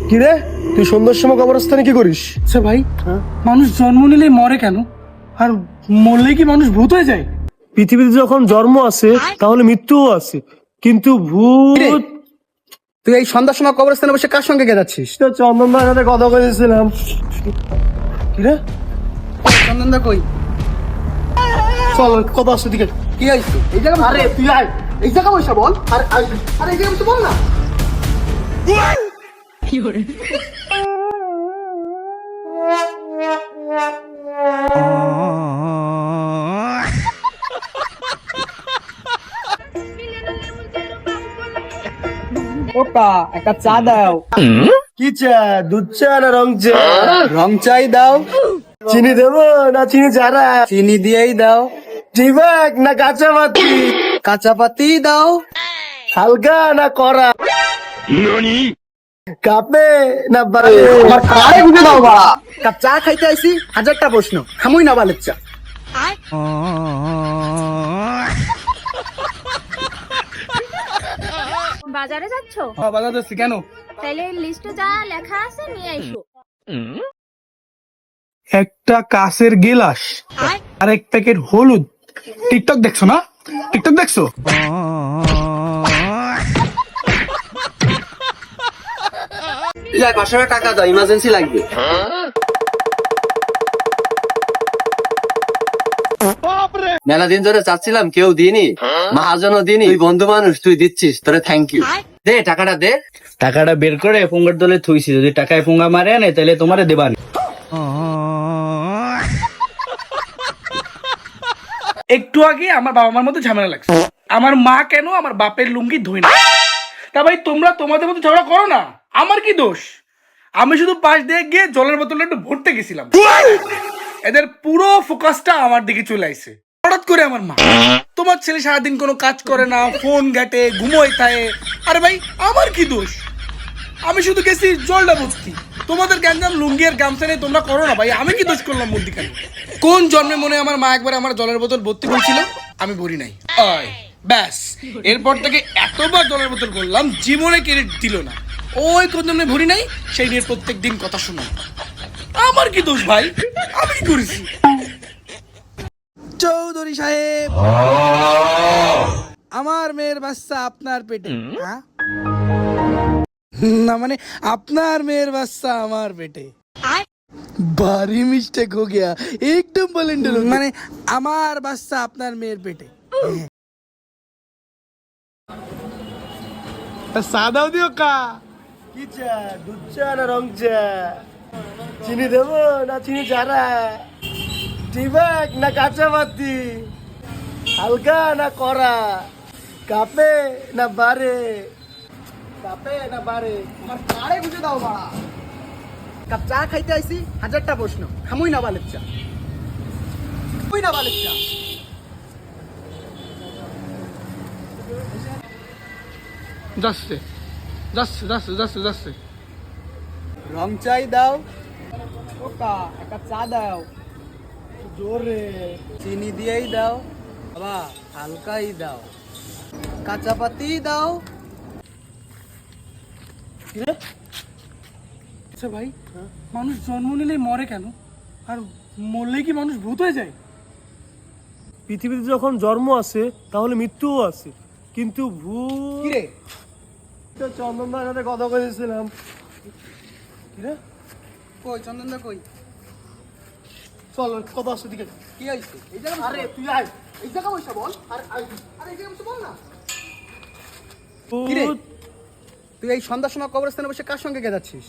কিরে, তুই সন্ধ্যার সময় কবরস্থানে কি করিস? আচ্ছা ভাই, মানুষ জন্ম নিলেই মরে কেন? আর মরলেই কি মানুষ ভূত হয়ে যায়? পৃথিবীতে যখন জন্ম আছে তাহলে মৃত্যুও আছে, কিন্তু ভূত। তুই এই সন্ধ্যার সময় কবরস্থানে বসে কার সঙ্গে গেছাচ্ছিস? তো চন্দন দার সাথে কথা বলেছিলাম। কিরে, চন্দন দা কই? চল কথা আসছে দিকে। কি হয়েছে এই জায়গা? আরে তুই আয়, এই জায়গা বসে বল। আরে এই জায়গা বসে বল না। ওটা একটা চা দাও। কি চা? দুধ চা না রং চা? রং চাই দাও, চিনি দেবো না চিনি ছাড়া? চিনি দিয়েই দাও, চিবাক না কাঁচা পাতি? কাঁচা পাতি দাও। হালকা না কড়া? কাপে না বাড়ি? আমার কারে বুঝে দাও বাড়া। কাপ চা খাইতে আইছি, হাজারটা প্রশ্ন, খামুই না বালের চা। বাজারে যাচ্ছ? বাধা দিচ্ছি কেন? তাইলে লিস্টে যা লেখা আছে নিয়ে আইসো। একটা কাঁচের গিলাস আর এক প্যাকেট হলুদ। টিকটক দেখছো না? টিকটক দেখছো? যাই 500 টাকা দাও, ইমার্জেন্সি লাগবে। মেলা দিন ধরে চাচ্ছিলাম, কেউ দিনি, মহাজনও দিনি। তুই বন্ধু মানুষ, তুই দিচ্ছিস, তোরে থ্যাংক ইউ। দে টাকাটা দে। টাকাটা বের করে ফোঙ্গার দলে থুইছি, যদি টাকায় ফোঙ্গা মারে আনে তাহলে তোমারে দেবানি। একটু আগে আমার বাবা মার মধ্যে ঝামেলা লাগছে। আমার মা কেন আমার বাপের লুঙ্গি ধুই না? তা ভাই তোমরা তোমাদের মধ্যে ঝগড়া করো না, আমার কি দোষ? আমি শুধু পাশ দিয়ে গিয়ে জলের বোতলটা একটু ভরতে গেছিলাম, এদের পুরো ফোকাসটা আমার দিকে চলে আইছে। হঠাৎ করে আমার মা, তোমার ছেলে সারাদিন কোনো কাজ করে না, ফোন ঘাটে, ঘুমোয় থাকে। আরে ভাই আমার কি দোষ? আমি শুধু গেছি জলটা ভর্তি। তোমাদের গ্যাঞ্জাম লুঙ্গি আর গামছা নিয়ে তোমরা করো না ভাই, আমি কি দোষ করলাম মধ্যিখানে? কোন জন্মে মনে হয় আমার মা একবার আমার জলের বোতল ভর্তি করেছিল, আমি ভরি নাই। ওই ব্যাস, এরপর থেকে এতবার জলের বোতল করলাম, জীবনে ক্রেডিট দিল না। ওই কোন জন্মে ভরি নাই, সেই নিয়ে প্রত্যেক দিন কথা শুনো। আমার কি দোষ ভাই? আমি কি করেছি? চৌধুরী সাহেব, আমার মেয়ের বাচ্চা আপনার পেটে। হ্যাঁ? না মানে আপনার মেয়ের বাচ্চা আমার পেটে। ভারী মিস্টেক হো গয়া, একদম বলেন্ডার। মানে আমার বাচ্চা আপনার মেয়ের পেটে। সাদাও দিও কা। কি চা? দুধ চা না রং চা? চিনি দেবো না চিনি ছাড়া? চিবাক না কাঁচা পাতি? হালকা না কড়া? কাপে না বারে? কাপে না বারে? আমার কারে বুঝে দাও বাড়া। কাপ চা খাইতে আইছি, হাজারটা প্রশ্ন, খামুই না বালের চা। খামুই না বালের চা। যাচ্ছে যাচ্ছে যাচ্ছে যাচ্ছে যাচ্ছে। রং চাই দাও, ওটা একটা চা দাও। জোরে। চিনি দিয়েই দাও, বাবা হালকাই দাও, কাঁচা পাতি দাও। কিরে, আচ্ছা ভাই, মানুষ জন্ম নিলেই মরে কেন? আর মরলেই কি মানুষ ভূত হয়ে যায়? পৃথিবীতে যখন জন্ম আছে তাহলে মৃত্যুও আছে, কিন্তু ভূত। কিরে, তো চন্দন দার সাথে কথা বলেছিলাম। কিরে, কই চন্দন দা কই? চল কথা আসছে দিকে। কি হয়েছে এই জায়গা? আরে তুই আয়, এই জায়গা বসে বল। আরে এই জায়গা বসে বল না। কিরে, ভূত। তুই এই সন্ধ্যার সময় কবরস্থানে বসে কার সঙ্গে গেছাচ্ছিস?